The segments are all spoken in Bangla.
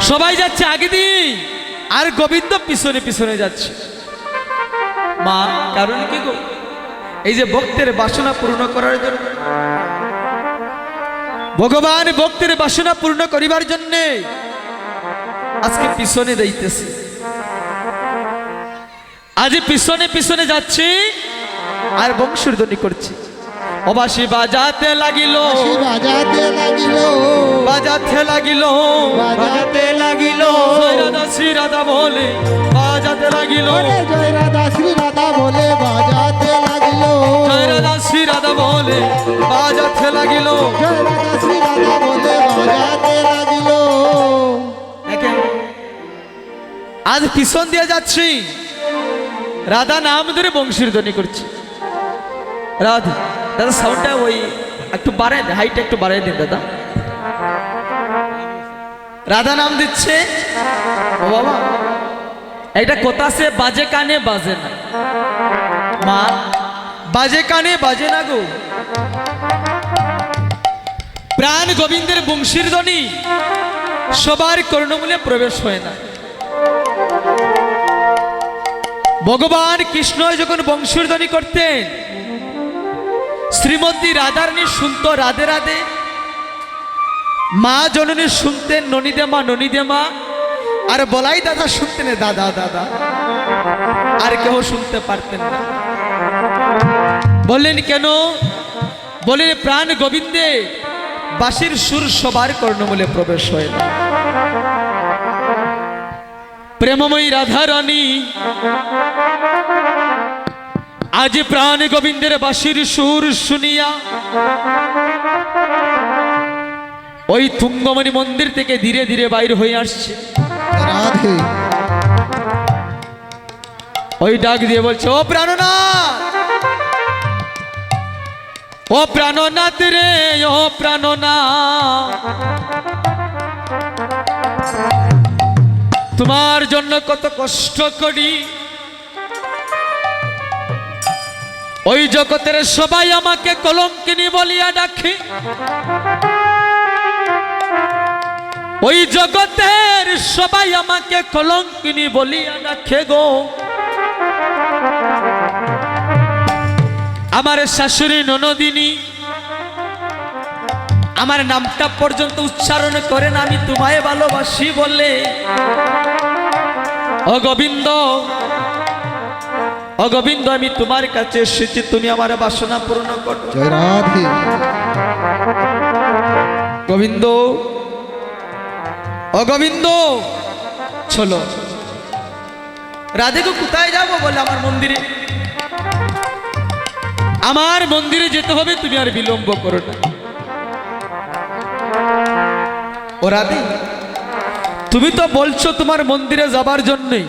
সবাই যাচ্ছে আগে দিয়ে, আর গোবিন্দ পিছনে পিছনে যাচ্ছে। মা কারণ কি গো? এই যে ভক্তের বাসনা পূর্ণ করার জন্য, ভগবান ভক্তের বাসনা পূর্ণ করিবার জন্য আজকে পিছনে যাইতেছে। আজ পিছনে পিছনে যাচ্ছি আর বংশীধ্বনি করছি। অবাসী বাজাতে লাগিল, বাজাতে লাগিল, বাজাতে লাগিল, বাজাতে লাগিল, জয় রাধা শ্রী রাধা বলে বাজাতে লাগিল, জয় রাধা শ্রী রাধা বলে বাজাতে লাগিল, জয় রাধা শ্রী রাধা বলে বাজাতে লাগিল, জয় রাধা শ্রী রাধা বলে বাজাতে লাগিল। দেখেন আজ পিছন দিয়ে যাচ্ছি, রাধা নাম ধরে বংশীর ধ্বনি করছি। রাধা দাদা সাউন্ডটা ওই একটু বাড়ায় দেন, হাইটটা একটু বাড়ায় দিন দাদা। রাধা নাম দিচ্ছে। ও বাবা একটা কথা আছে, বাজে কানে বাজে না। মা বাজে কানে বাজে না গো। প্রাণ গোবিন্দের বংশীর ধ্বনি সবার কর্ণমূলে প্রবেশ হয় না। ভগবান কৃষ্ণ যখন বংশীর ধ্বনি করতেন, শ্রীমতী রাধারানী শুনত রাধে রাধে, মা জননী শুনতেন ননীদে মা ননীদে মা, আর বলাই দাদা শুনতেন দাদা দাদা, আর কেউ শুনতে পারতেন না। বললেন কেন? বললেন প্রাণ গোবিন্দে বাঁশির সুর সবার কর্ণমূলে প্রবেশ হয় না। প্রেমময়ী রাধারানী আজ প্রাণ গোবিন্দের বাঁশির সুর শুনিয়া ওই তুঙ্গমণি মন্দির থেকে ধীরে ধীরে বাইর হয়ে আসছে। রাধে ওই ডাক দিয়ে বলছে, ও প্রাণনাথ, ও প্রাণনাথ রে, ও প্রাণনাথ, তোমার জন্য কত কষ্ট করি। ওই জগতের সবাই আমাকে কলঙ্কিনী বলিয়া ডাকে, ওই জগতের সবাই আমাকে কলঙ্কিনী বলিয়া ডাকে গো। আমার শাশুড়ি ননদিনী আমার নামটা পর্যন্ত উচ্চারণ করেন, আমি তোমায় ভালোবাসি বলে। ও গোবিন্দ, ও গোবিন্দ, আমি তোমার কাছে এসেছি, তুমি আমার বাসনা পূর্ণ করো। জয় রাধে গোবিন্দ, ও গোবিন্দ, চলো। রাধেকে কোথায় যাবো? বলে আমার মন্দিরে, আমার মন্দিরে যেতে হবে, তুমি আর বিলম্ব করো না। ও রাধে, তুমি তো বলছো তোমার মন্দিরে যাবার জন্যই,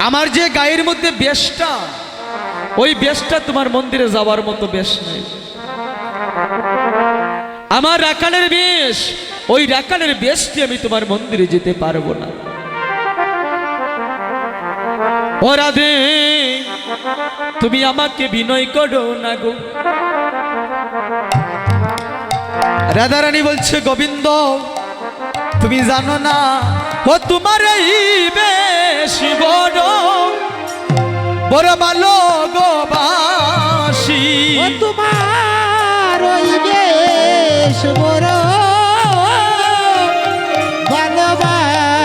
আমার যে গায়ের মধ্যে বেশটা, ওই বেশটা তোমার মন্দিরে যাবার মতো বেশ নেই। আমার রাখালের বেশ, ওই রাখালের বেশটি আমি তোমার মন্দিরে যেতে পারবো না। ও রাধে, তুমি আমাকে বিনয় করো না গো। রাধারানী বলছে, গোবিন্দ তুমি জানো না, ও তোমার এই বেশ বড় বড় ভালো গো বাসি। ও তোমার ওই বেশ বড়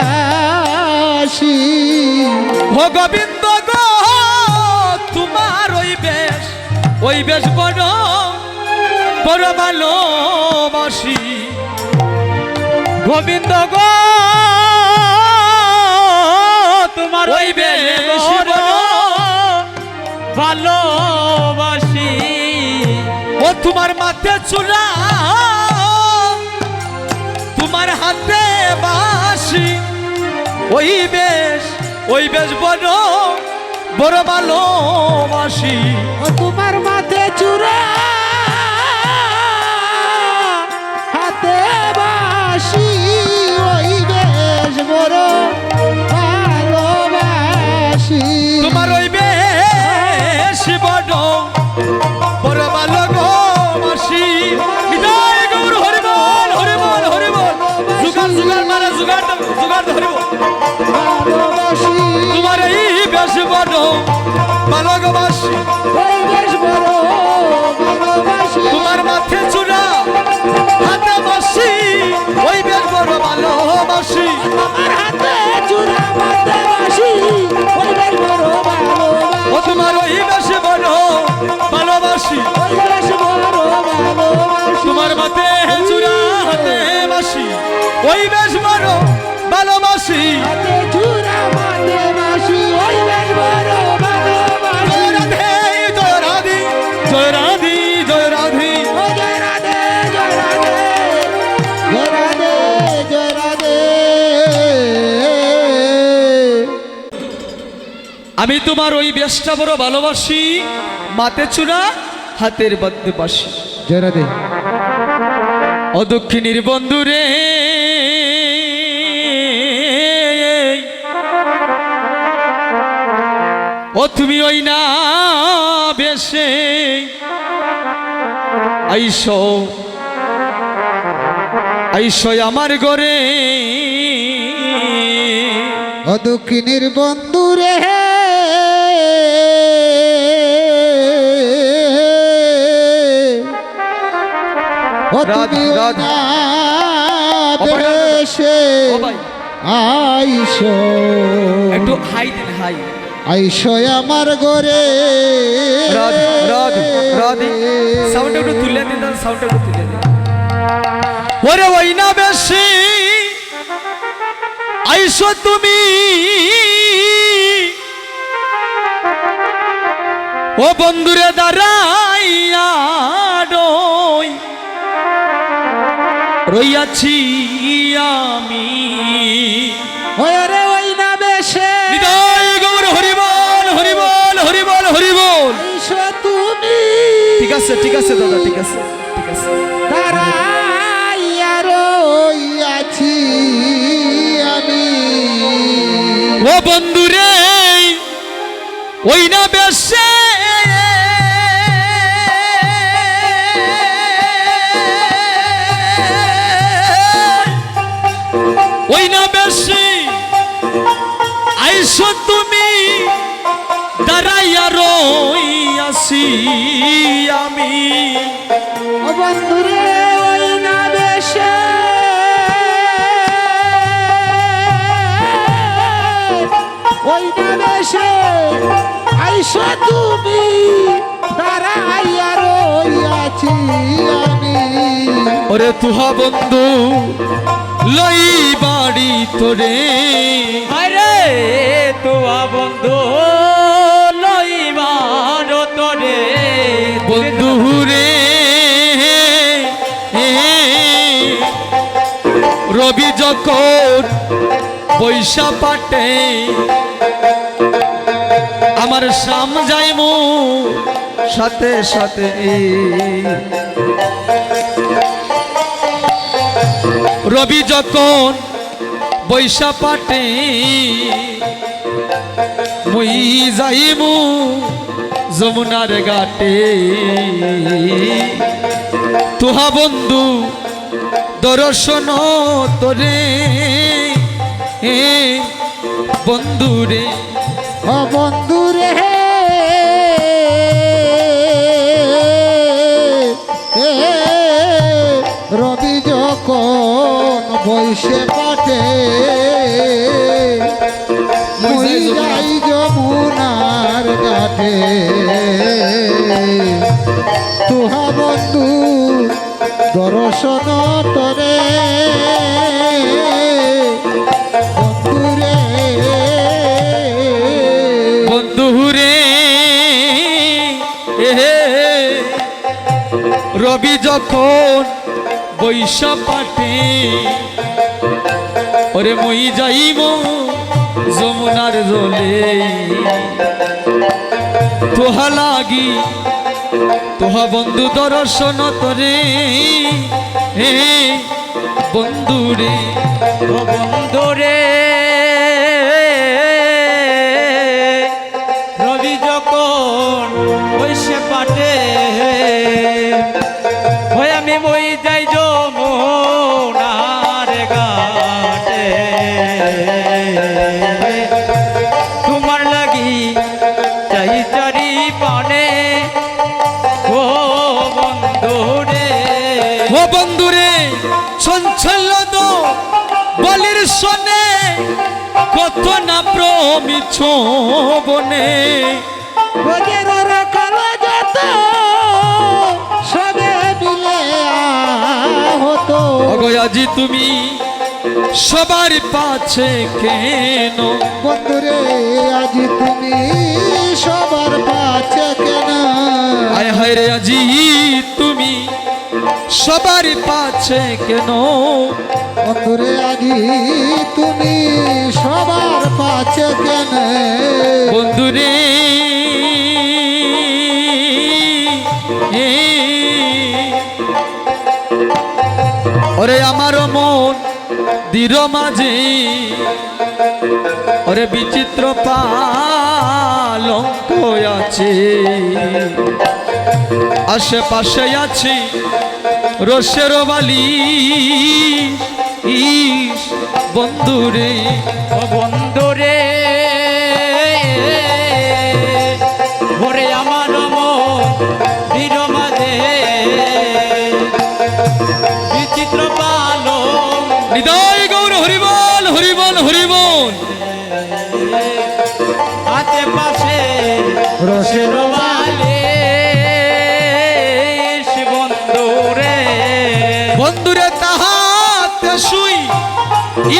ভালোবাসি। ও গোবিন্দ গো, তোমার ওই বেশ বড় বড় ভালোবাসি। গোবিন্দ গো, তোমার ওই বেশ বড় ভালোবাসি। ও তোমার মাথে চূড়া, তোমার হাতে বাঁশি, ওই বেশ বড় বড় ভালোবাসি। ও তোমার মাথে চূড়া, হাতে বাঁশি, ওই বেশ বড় ভালোবাসি। তোমার ওই বেশ বড় বড় ভালোবাসি। বিদায় গৌর, হরি বল হরি বল হরি বল। ভালোবাসি ওই বেশ বড় ভালোবাসি তোমার মাথে চূড়া হাতে বাসি ওই বেশ বড় ভালোবাসি আমার হাতে চূড়া মাথে বাসি ওই বেশ বড় ভালোবাসি ও তোমার ওই বেশ বড় ভালোবাসি ওই বেশ বড় ভালোবাসি তোমার মাথে চূড়া হাতে বাসি ওই বেশ বড় ভালোবাসি হাতে চূড়া মাথে বাসি ওই বেশ বড় ভালোবাসি জয় রাধে জয় রাধে জয় রাধে জয় রাধে ও জয় রাধে জয় রাধে জয় রাধে জয় রাধে আমি তোমার ওই বেশটা বড় ভালোবাসি মাতে চূড়া হাতের মধ্যে বাসি জয় রাধে অদক্ষিণীর বন্ধুরে ও তুমি ওই না বেশে আইসো আইসো আমার ঘরে অদক্ষিণীর বন্ধু রে ও তুমি রাধ, রাধ। না অপরাধ। বেশে ও ভাই আইসো একটু হাই দেন হাই আইসো আমার ঘরে রাধ রাধ রাধ সাউন্ড একটু তুলে দিন সাউন্ড একটু তুলে দিন ওরে ওই না বেশি আইসো তুমি ও বন্ধুরে দাঁড়াইয়া ডই রইয়াছি আমি ওরে ওই না বেশে নিতাই গৌর হরিবল হরিবল হরিবল হরিবল আইসো তুমি ঠিক আছে দাদা ঠিক আছে ঠিক আছে দাঁড়াইয়া রইয়াছি আমি ও বন্ধুরে ওই না বেশে ওই না বেশি আইসো তুমি দাঁড়াইয়া রইয়াছি আমি ও বন্ধুরে ওই না বেশে ওই না বেশে আইসো তুমি দাঁড়াইয়া রইয়াছি আমি ওরে তুহা বন্ধু লই বাড়ি তোরে আরে তোয়া বন্ধু লইবার তোরে বন্ধু রে রবি যখন পয়সা পাটে আমার শাম যাইমু সাথে সাথে রবি যখন বৈশা পাটে মুই যাইমু যমুনার ঘাটে তুহা বন্ধু দর্শন তোরে বন্ধু রে ও বন্ধুরে রবি যখন বৈশে পাঠে মুই যাই যমুনার ঘাটে তুহা বন্ধু দর্শন তরে বন্ধু রে রবি যখন বৈশা পাটে ওরে মই যাইব যমুনার জলে তোহা লাগি তোহা বন্ধু দর্শন তরে বন্ধু রে ও বন্ধু রে রবি যখন বসে পাটে হয়ে আমি মই যাই যমুনার ঘাটে তোমার লাগি চাই চারি সঞ্চল বলির শোনে কত না প্রমিছ বনে বগের কালো যত সবে মিলে হতো ওগো আজি তুমি সবার পাছে কেন বন্ধুরে আজ তুমি সবার পাচ্ছে কেন আয় হায় রে আজি তুমি সবার পাছে কেন বন্ধুরে আজ তুমি সবার পাচ্ছে কেন বন্ধুরে ওরে আমার মন দৃঢ় মাঝে ওরে বিচিত্র পালঙ্ক আছে আশেপাশে আছে রসের বালি ইস বন্ধুরে ও বন্ধুরে ওরে আমার মন দৃঢ় মাঝে বিচিত্র পালো হৃদয় গৌর হরিবল হরিবল হরিবল হাতে পাশে রসের বালে বন্ধুরে বন্ধুরে তাহাতে শুই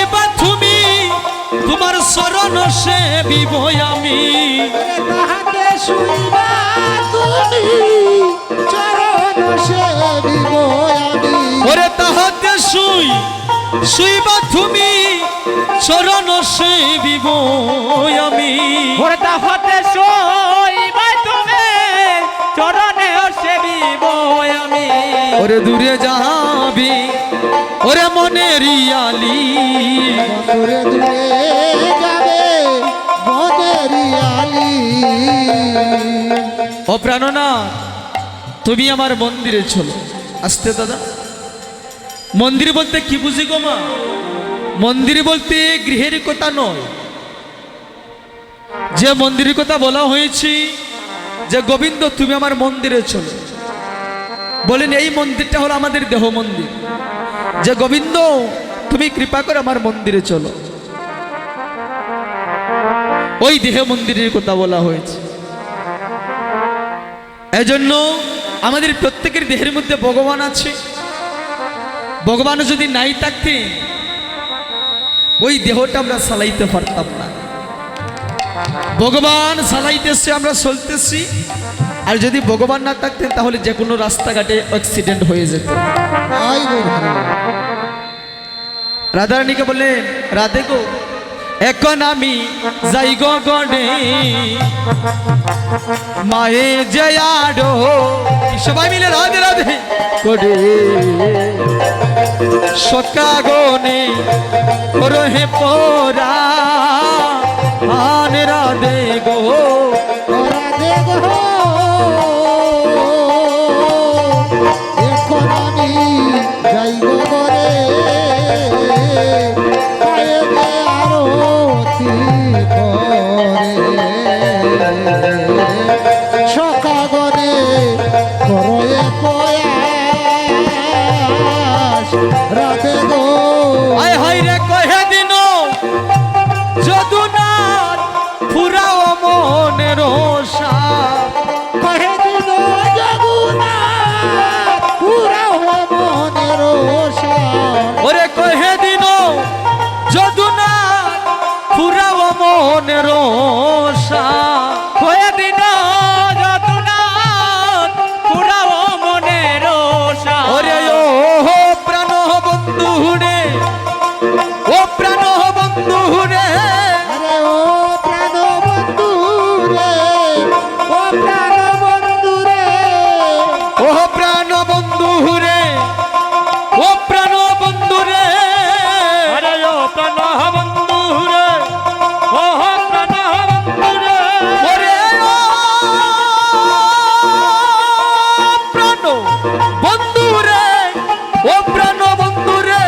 এবার তুমি তোমার শরণ সে বিবই আমি তাহাকে শুইবা তুমি চরণ সেবিব আমি ওরে তাহাতে শুইবা তুমি চরণ সে বিবই আমি ওরে তাহাতে সইবাই তুমি চরণে সেবিব আমি ওরে দূরে যাবি ওরে মনের আলি দূরে দূরে যাবে মনেরি আলি ও প্রাণনাথ তুমি আমার মন্দিরে চলো আসতে দাদা মন্দির বলতে কি বুঝি গো মা মন্দির বলতে গৃহের কথা নয় যে মন্দিরের কথা বলা হয়েছে যে গোবিন্দ তুমি আমার মন্দিরে চলো বলেন এই মন্দিরটা হলো আমাদের দেহ মন্দির যে গোবিন্দ তুমি কৃপা করে আমার মন্দিরে চলো ওই দেহ মন্দিরের কথা বলা হয়েছে এজন্য আমাদের প্রত্যেকের দেহের মধ্যে ভগবান আছে ভগবান যদি নাই থাকতেন ওই দেহটা আমরা চালাইতে পারতাম না ভগবান চালাইতেছে আমরা চলতেছি আর যদি ভগবান না থাকতেন তাহলে যে কোনো রাস্তাঘাটে অ্যাক্সিডেন্ট হয়ে যেত আই গো রাধারানীকে বললেন রাধে গো এখন আমি যাই গো গনে মায়ে জয়াডো সবাই মিলে রাধে রাধে করে সকা গনে রহে পরা আন রাধে গো রাধে গো এখন আমি যাইব করে পায়ে গে আরতি করে সকাগনে করয়ে প্রয়াস রাধে গো আয় হায় রে কহে দিন যদুনাথ পুরাও মনের ওষা কহে দিল জগন্নাথ পুরা মনের ওরে কহে দিন যদুনাথ পুরাও মনের ওষা হয়ে দিন যদুনাথ পুরাও মনের ওরে ও প্রাণ বন্ধু রে ও প্রাণ বন্ধু রে আরে ও প্রাণ বন্ধু রে ও প্রাণ বন্ধু রে ও প্রাণ বন্ধু রে ও প্রাণ বন্ধু রে আরে ও প্রাণ বন্ধু রে ও প্রাণ বন্ধু রে ওরে ও প্রাণ বন্ধু রে ও প্রাণ বন্ধু রে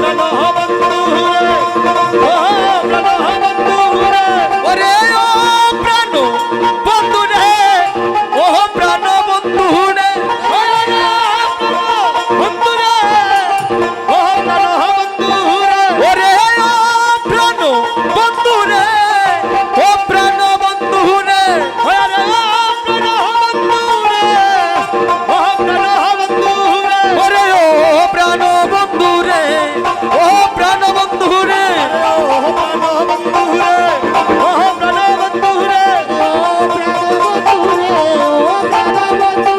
প্রাণ বন্ধু রে ও প্রাণ বন্ধু রে ওরে ও প্রাণ বন্ধু রে ও প্রাণ বন্ধু রে বন্ধু রে ও প্রাণ বন্ধু রে ওরে ও প্রাণ বন্ধু রে ও প্রাণ বন্ধু রে ওরে ও প্রাণ বন্ধু রে ও প্রাণ বন্ধু রে ওরে ও প্রাণ বন্ধু রে ও প্রাণ বন্ধু রে ও প্রাণ বন্ধু রে ও প্রাণ বন্ধু রে ও প্রাণ বন্ধু রে ও প্রাণ বন্ধু